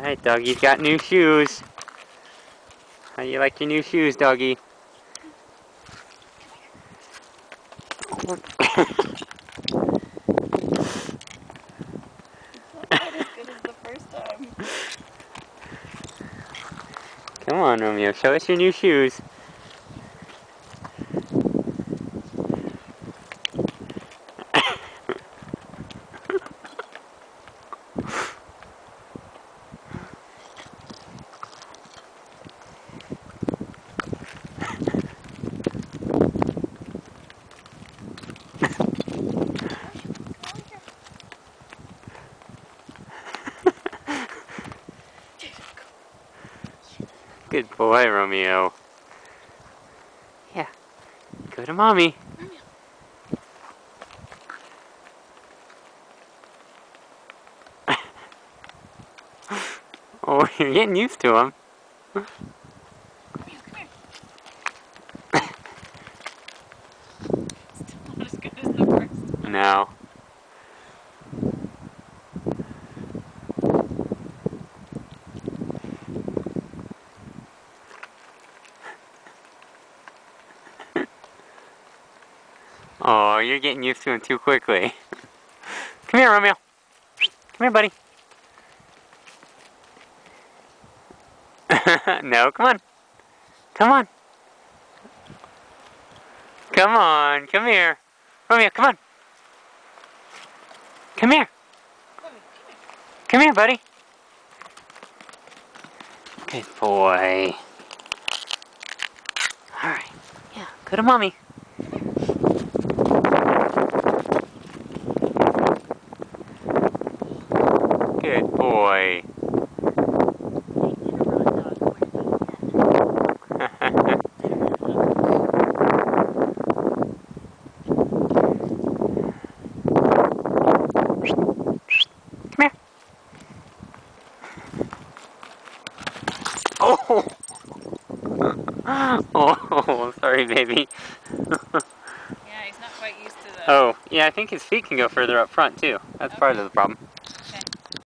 Alright, doggy's got new shoes. How you like your new shoes, doggy? It's not quite as good as the first time. Come on, Romeo, show us your new shoes. Good boy, Romeo. Yeah, go to mommy. Oh, you're getting used to him. Come here. Still not as good as the first time. No. Oh, you're getting used to him too quickly. Come here, Romeo. Come here, buddy. No, come on. Come on. Come on, come here. Romeo, come on. Come here. Come here, buddy. Good boy. Alright. Yeah, go to mommy. Good boy. Come here. Oh! Oh, sorry, baby. Yeah, he's not quite used to that. Oh, yeah, I think his feet can go further up front, too. That's part of the problem.